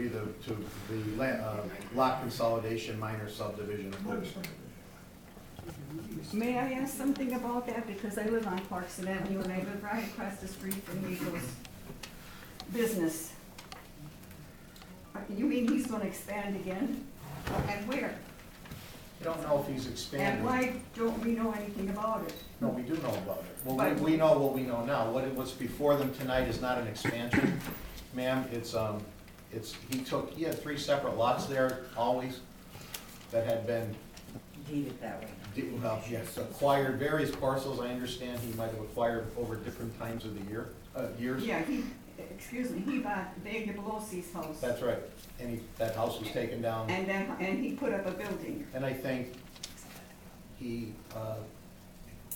be the lot consolidation minor subdivision approval. May I ask something about that, because I live on Clarkson Avenue and I live right across the street from Eagles business. You mean he's gonna expand again? And where? I don't know if he's expanding. And why don't we know anything about it? No, we do know about it. Well, But- we know what we know now. What's before them tonight is not an expansion, ma'am. He had 3 separate lots there always that had been, Deeded that way. yes, acquired various parcels. I understand he might have acquired over different times of the years. Yeah, he bought Dave DeBelosi's house. That's right. And that house was taken down. And he put up a building. And I think did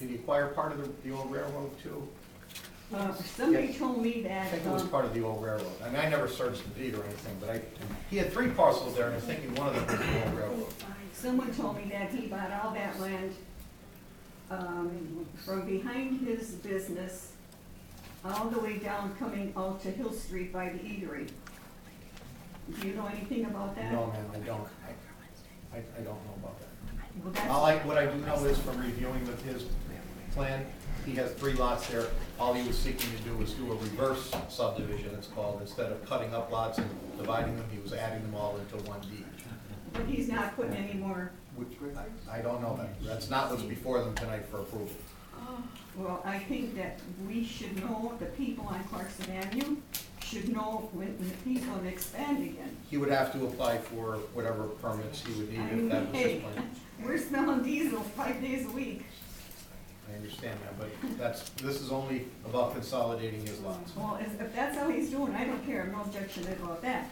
he acquire part of the old railroad too? Somebody told me I that. think it was part of the old railroad. I mean, I never searched the deed or anything, but he had 3 parcels there, and I'm thinking one of them was the old railroad. Someone told me that he bought all that land, from behind his business, all the way down, coming out to Hill Street by the eatery. Do you know anything about that? No, ma'am, I don't. I don't know about that. Well, that's- What I do know is from reviewing with his plan, he has 3 lots there. All he was seeking to do was do a reverse subdivision, it's called. Instead of cutting up lots and dividing them, he was adding them all into one deed. But he's not putting any more. I don't know that. That's not what's before them tonight for approval. Well, I think that we should know, the people on Clarkson Avenue should know when he's gonna expand again. He would have to apply for whatever permits he would need I if mean, that was his hey, plan. we're smelling diesel 5 days a week. I understand that, but this is only about consolidating his lots. Well, if that's how he's doing, I don't care, no objection about that.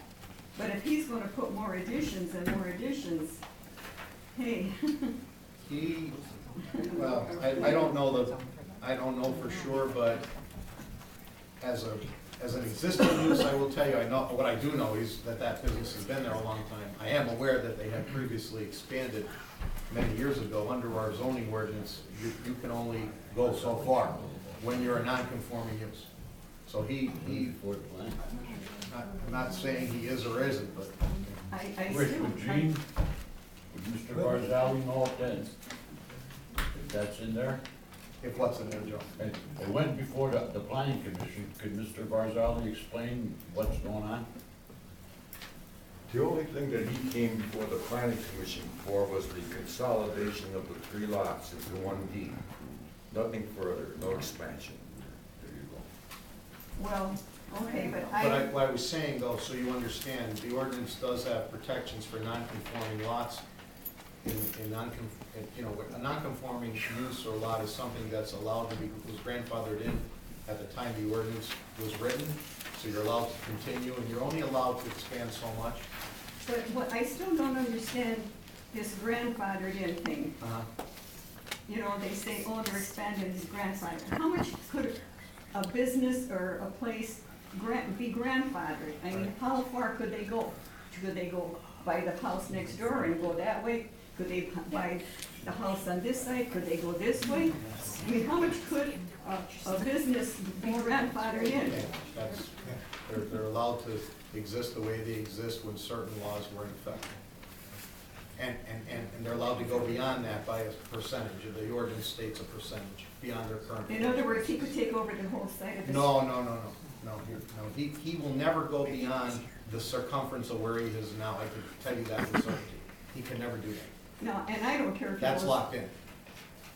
But if he's gonna put more additions and more additions, hey. Well, I don't know for sure, but as an existing use, I will tell you, what I do know is that business has been there a long time. I am aware that they had previously expanded many years ago. Under our zoning ordinance, you can only go so far when you're a non-conforming use. So I'm not saying he is or isn't, but I Would still, Gene, would Mr. Barzali know if that's in there? if what's in there, Joe? It went before the planning commission. Could Mr. Barzali explain what's going on? The only thing that he came before the planning commission for was the consolidation of the 3 lots into one deed. Nothing further, no expansion. There you go. well, okay, but What I was saying though, so you understand, the ordinance does have protections for non-conforming lots. A non-conforming use or lot is something that's allowed to be, was grandfathered in at the time the ordinance was written. So you're allowed to continue, and you're only allowed to expand so much. But what I still don't understand this grandfathered in thing. You know, they say, oh, they're expanding his grandfather. How much could a business or a place be grandfathered? I mean, how far could they go? Could they go buy the house next door and go that way? Could they buy the house on this side? Could they go this way? I mean, how much could a business be grandfathered in? They're allowed to exist the way they exist when certain laws were in effect. And they're allowed to go beyond that by a percentage. The ordinance states a percentage beyond their current. In other words, he could take over the whole side of the. No. He will never go beyond the circumference of where he is now. I can tell you that with certainty. He can never do that. No, and I don't care if he That's was. locked in.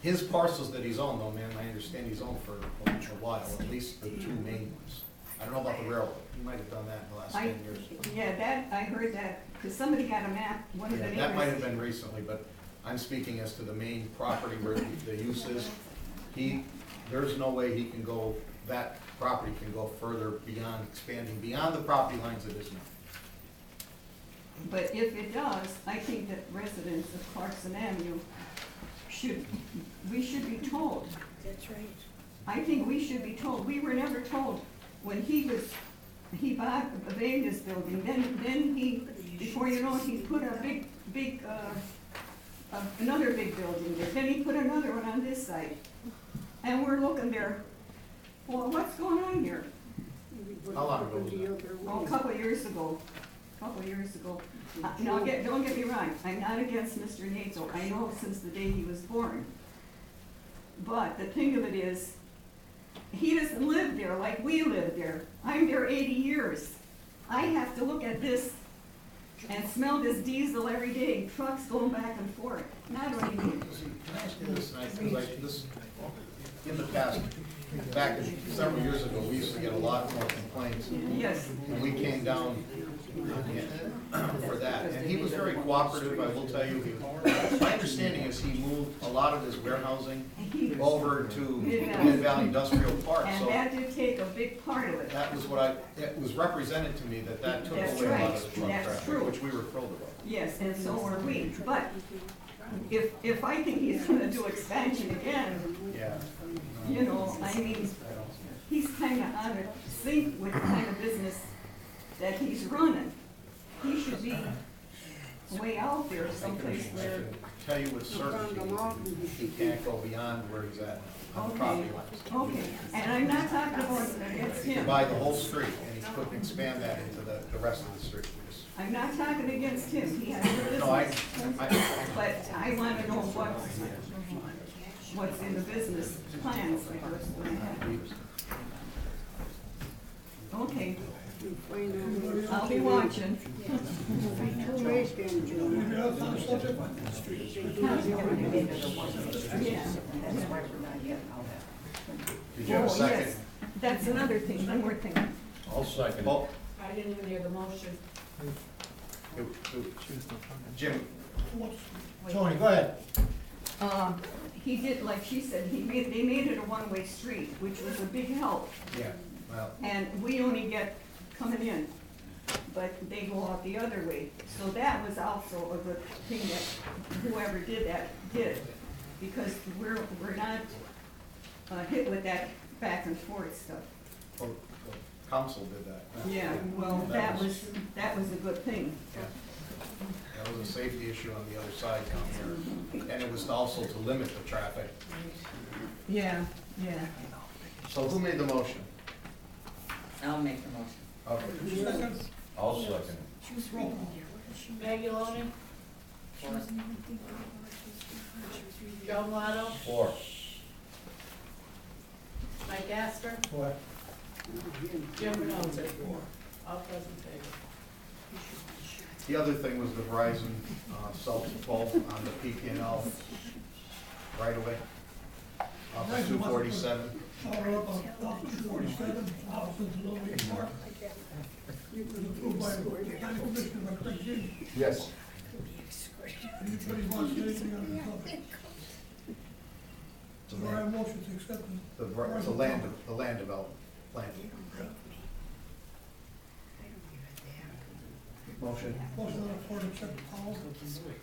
His parcels that he's owned though, man, I understand he's owned for a while, at least the 2 main ones. I don't know about the railroad. He might have done that in the last 10 years. Yeah, that, I heard that, because somebody got a map, one of the Yeah, neighbors. that might have been recently, but I'm speaking as to the main property where the use is. There's no way he can go, that property can go further beyond, expanding beyond the property lines it is now. But if it does, I think that residents of Clarkson Avenue we should be told. That's right. I think we should be told. We were never told when he bought the Vegas building, then he, before you know it, he put a big, another big building there. Then he put another one on this side. And we're looking there, well, what's going on here? How long ago was that? Oh, a couple of years ago. a couple of years ago. Now, don't get me wrong, I'm not against Mr. Nato, I know since the day he was born. But the thing of it is, he doesn't live there like we live there. I'm there 80 years. I have to look at this and smell this diesel every day, trucks going back and forth. Not what you mean. See, can I ask you this, this, in the past, back several years ago, we used to get a lot more complaints. Yes, And we came down for that, and he was very cooperative, I will tell you. My understanding is he moved a lot of his warehousing over to Mid Valley Industrial Park, and so that did take a big part of it. that was it was represented to me that took That's away a lot right. of the truck That's traffic, true. which we were thrilled about. Yes, and so are we. But if I think he's gonna do expansion again, Yeah. you know, I mean, he's kinda out of sync with the kind of business that he's running. He should be way out there someplace I where, can tell you with certainty, he can't go beyond where he's at on the property lines. okay, and I'm not talking about against He could him. buy the whole street, and he couldn't expand that into the rest of the street. I'm not talking against him, he has a No, I, business. But I wanna know what's in the business plans, like what's going to happen. Okay, I'll be watching. Yeah. did you have a Oh, second? yes. That's another thing, one more thing. I'll second it. Well, I didn't even hear the motion. Jim, Tony, go ahead. He did, like she said, they made it a one-way street, which was a big help. yeah, well, And we only get coming in, but they go out the other way. So that was also a good thing that whoever did that did, because we're not hit with that back and forth stuff. well, council did that. Yeah, well, that was a good thing. Yeah. That was a safety issue on the other side down here, and it was also to limit the traffic. Yeah, yeah. So who made the motion? I'll make the motion. Okay. I'll second it. Maggie Loney? Joe Lotto? 4. Mike Gasker? What? Jim Reynolds? All present favor. The other thing was the Verizon cell pole on the PP&L right away. Off of 247. Power up on 247, opposite to Little League Park. It was approved by the county commissioner, by Craig James. Yes. Anybody wants anything on the topic? So I have a motion to accept The land development plan. Motion. Motion on the floor to accept the policy.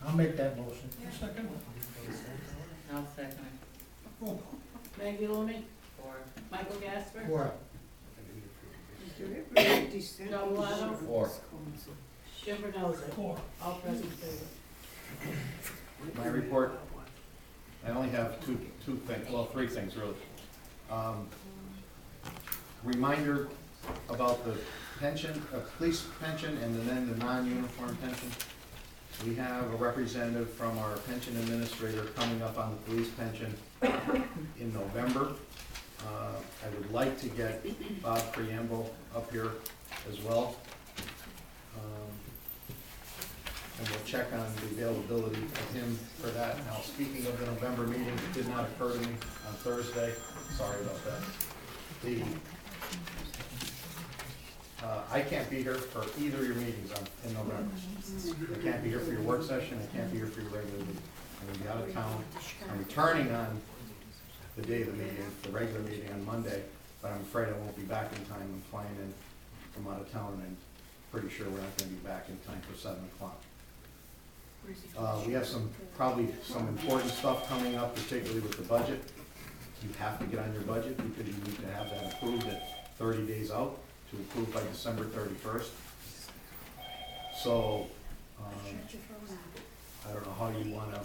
I'll make that motion. Second, I'll second it. roll call. Maggie Loney? Michael Gasker? What? Joe Lotto? 4. Jim Reynolds? Four. All present favor. My report, I only have two things, well, three things really. Reminder about the pension, police pension, and then the non-uniform pension. We have a representative from our pension administrator coming up on the police pension in November. I would like to get Bob Preamble up here as well. And we'll check on the availability of him for that. Now, speaking of the November meeting, it did not occur to me on Thursday, sorry about that. I can't be here for either of your meetings in November. I can't be here for your work session, I can't be here for your regular meeting. I'm gonna be out of town. I'm returning on the day of the meeting, the regular meeting on Monday, but I'm afraid I won't be back in time. I'm flying in from out of town, and I'm pretty sure we're not gonna be back in time for 7 o'clock. We have probably some important stuff coming up, particularly with the budget. You have to get on your budget because you need to have that approved at 30 days out, to approve by December 31st. So, I don't know how you wanna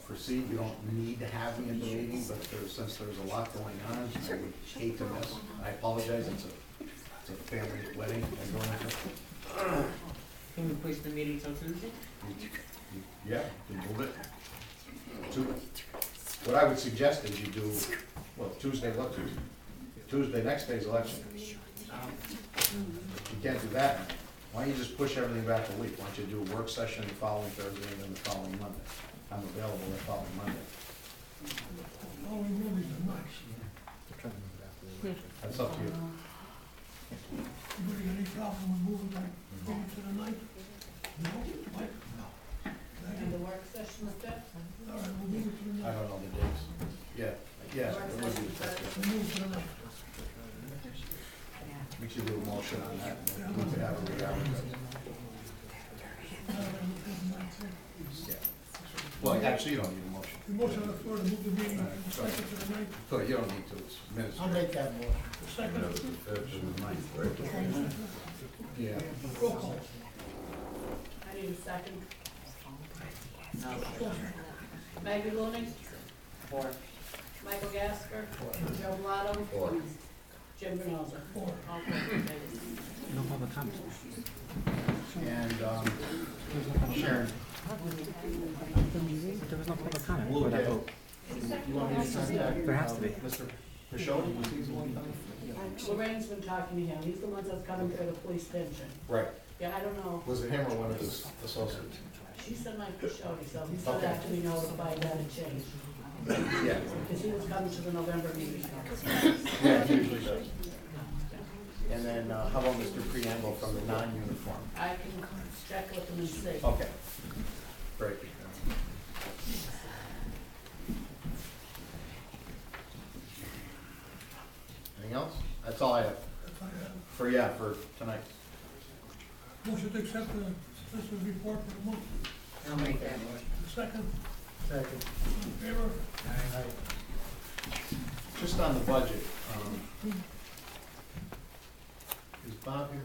proceed. You don't need to have me at the meeting, but since there's a lot going on, I would hate to miss. I apologize, it's a family wedding I'm going to. Can we push the meeting till Tuesday? Yeah, you can move it. What I would suggest is you do, well, Tuesday, what Tuesday? Tuesday, next day's election. If you can't do that, why don't you just push everything back a week? Why don't you do a work session the following Thursday and then the following Monday? I'm available the following Monday. All we want is the night. That's up to you. Anybody got any problem with moving that meeting to the night? No? Mike? No. And the work session with that? All right, we'll move it to the I night. don't know the dates. Yeah, yeah. it would be the best. We'll move it to the night. We should do a motion on that. We could have a re-advertise. All right, we'll move the night, sir. Yeah. Well, actually, you don't need a motion. The motion on the floor to move the meeting from the second to the ninth. So you don't need to, it's minutes. I'll make that motion. The second, Yeah. roll call. I need a second. No. Maggie Looney, Four. Michael Gasper, Joe Bellato, Four. Jim Bernaldo. Four. All present, please. And, Sharon. We'll get, you want me to contact? There has to be. Mr. Pashoni, was he the one coming? Lorraine's been talking to him, he's the one that's coming for the police pension. Right. Yeah, I don't know, Was it him or one of his associates? she said Mike Pashoni, so he's gonna Okay. have to be notified that it changed. Yeah. Because he was coming to the November meeting. Yeah, he usually does. And then, how about Mr. Preamble from the non-uniform? I can check with him and see. Okay. Great. Anything else? That's all I have That's all I have. for tonight. Motion to accept the solicitor's report for the month. I'll make that motion. The second, Second. in favor? Aye. Just on the budget, is Bob here?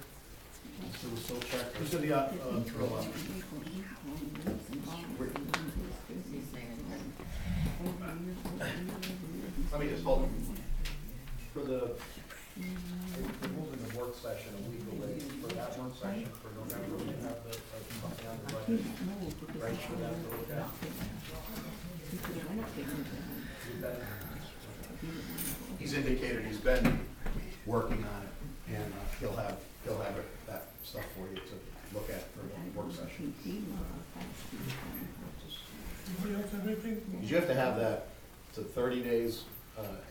So we're still checking. Who's in the, drill up? Let me just hold it. For the, we're moving the work session a week away. For that work session for November, we have the, something on the budget. Right, for that to look at. He's indicated he's been working on it, and he'll have it, that stuff for you to look at for the work session. Anybody else have anything? You have to have that to 30 days,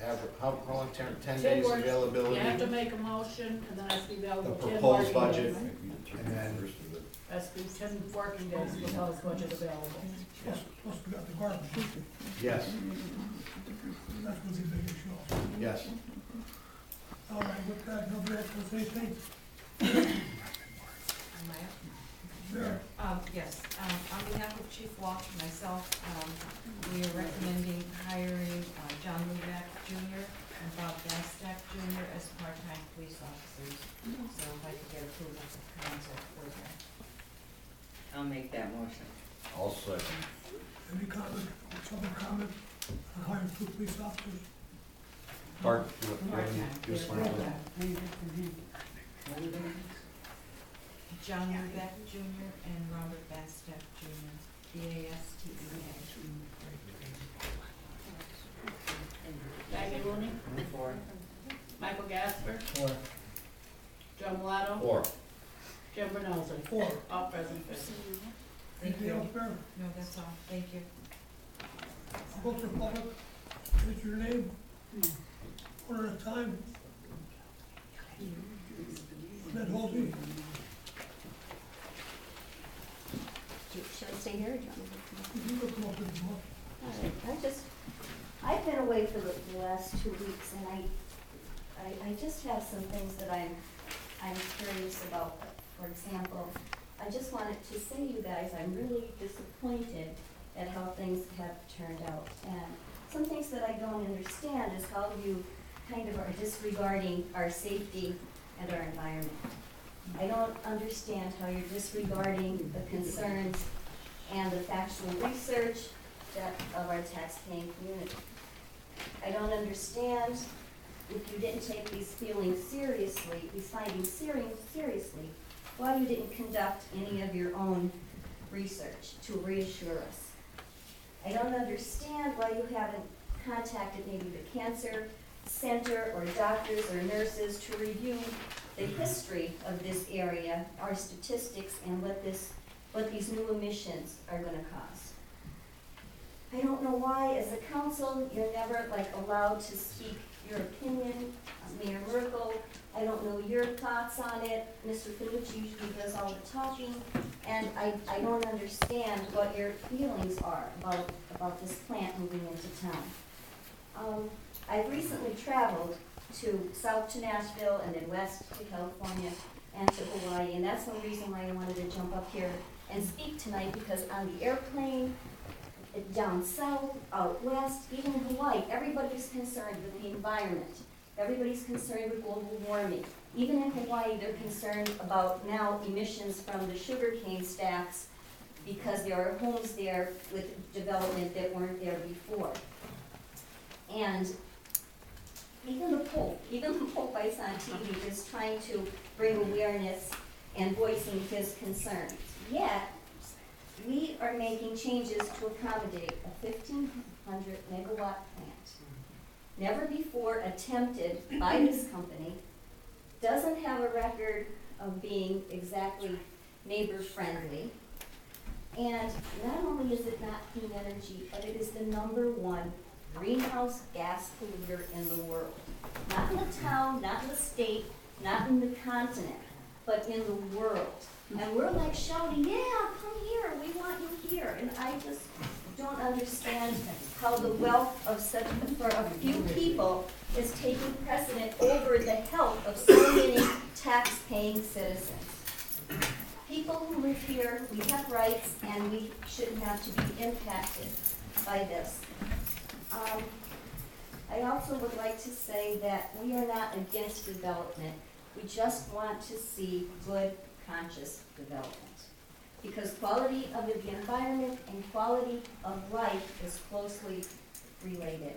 average, how long, 10 10 days works. availability? You have to make a motion, and then I have to be The available 10 proposed working budget, days. and then, Has to be 10 working days, proposed budget available. Plus we got the garbage. yes, That's gonna be a big issue also. yes. All right, with that, nobody else has anything? There. Yes, on behalf of Chief Walsh and myself, we are recommending hiring John Luback Jr. and Bob Gastak Jr. as part-time police officers. So if I could get approval of council for that. I'll make that motion. I'll second. Any comment, public comment on hiring two police officers? Bart, do it, do it smart. John Luback Jr. and Robert Gastak Jr., B-A-S-T-E-A. Maggie Looney, Four. Michael Gasper, Four. Joe Bellato, Four. Jim Bernaldo. Four. All present, please. Anything else, Barry? No, that's all, thank you. Close the public, state your name, one at a time. Ned Halsey. Should I stay here or do you want me You look up at the book. to? All right, I've been away for the last 2 weeks and I just have some things that I'm curious about. For example, I just wanted to say, you guys, I'm really disappointed at how things have turned out. And some things that I don't understand is how you kind of are disregarding our safety and our environment. I don't understand how you're disregarding the concerns and the factual research of our taxpaying community. I don't understand if you didn't take these feelings seriously, these findings seriously, why you didn't conduct any of your own research to reassure us. I don't understand why you haven't contacted maybe the cancer center or doctors or nurses to review the history of this area, our statistics, and what these new emissions are gonna cause. I don't know why, as a council, you're never allowed to speak your opinion. Mayor Merkel, I don't know your thoughts on it. Mr. Finucci usually does all the talking, and I don't understand what your feelings are about this plant moving into town. I've recently traveled south to Nashville and then west to California and to Hawaii, and that's one reason why I wanted to jump up here and speak tonight, because on the airplane, down south, out west, even in Hawaii, everybody's concerned with the environment. Everybody's concerned with global warming. Even in Hawaii, they're concerned about now emissions from the sugarcane stacks, because there are homes there with development that weren't there before. And even the Pope I saw on TV is trying to bring awareness and voicing his concerns. Yet, we are making changes to accommodate a 1,500 megawatt plant. Never before attempted by this company, doesn't have a record of being exactly neighbor friendly. And not only is it not clean energy, but it is the #1 greenhouse gas polluter in the world. Not in the town, not in the state, not in the continent, but in the world. And we're shouting, yeah, come here, we want you here. And I just don't understand how the wealth of for a few people is taking precedent over the health of so many tax-paying citizens. People who live here, we have rights, and we shouldn't have to be impacted by this. I also would like to say that we are not against development. We just want to see good, conscious development. Because quality of the environment and quality of life is closely related.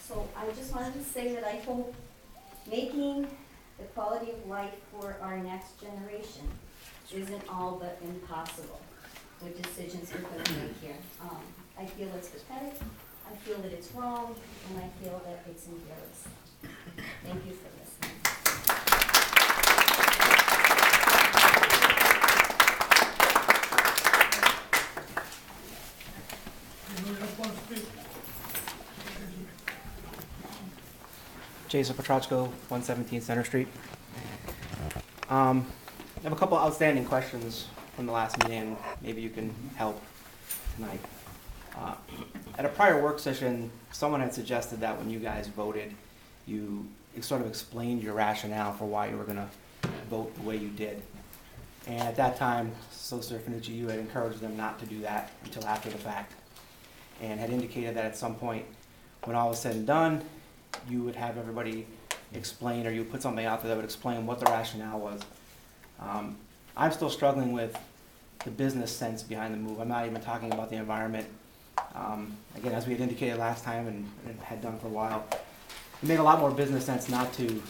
So I just wanted to say that I hope making the quality of life for our next generation isn't all but impossible with decisions we're going to make here. I feel it's pathetic, I feel that it's wrong, and I feel that it's embarrassing. Thank you for listening. Jessup Borough 117 Center Street. I have a couple outstanding questions from the last meeting. Maybe you can help tonight. At a prior work session, someone had suggested that when you guys voted, you sort of explained your rationale for why you were going to vote the way you did. And at that time, Solicitor Finucci, you had encouraged them not to do that until after the fact, and had indicated that at some point, when all was said and done, you would have everybody explain, or you would put something out there that would explain what the rationale was. I'm still struggling with the business sense behind the move. I'm not even talking about the environment. Again, as we had indicated last time and had done for a while, it made a lot more business sense not to,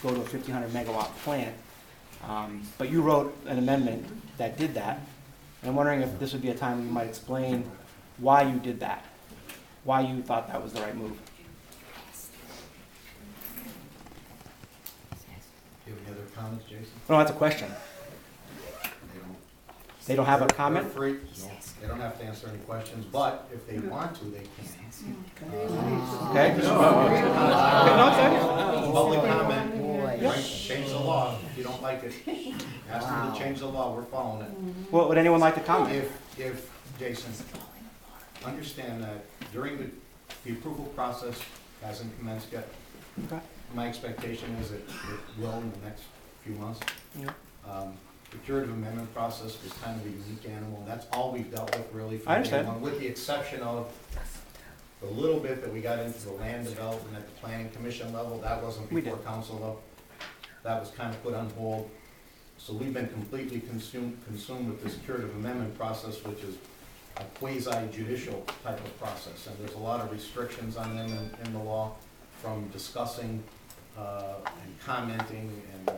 go to a 1,500 megawatt plant. But you wrote an amendment that did that. And I'm wondering if this would be a time you might explain why you did that, why you thought that was the right move. Do you have any other comments, Jason? No, that's a question. They don't have a comment? They're free. No, they don't have to answer any questions, but if they want to, they can. Okay. Public comment, right, change the law. If you don't like it, ask them to change the law, we're following it. Well, would anyone like to comment? If, Jason, understand that during the approval process hasn't commenced yet. Okay. My expectation is that it will in the next few months. Yeah. The curative amendment process was kind of a unique animal. That's all we've dealt with really from I day understand. one, with the exception of the little bit that we got into the land development at the planning commission level. That wasn't We before did. council though. That was kind of put on hold. So we've been completely consumed with this curative amendment process, which is a quasi-judicial type of process. And there's a lot of restrictions on them in the law, from discussing and commenting and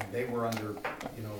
and they were under, you know,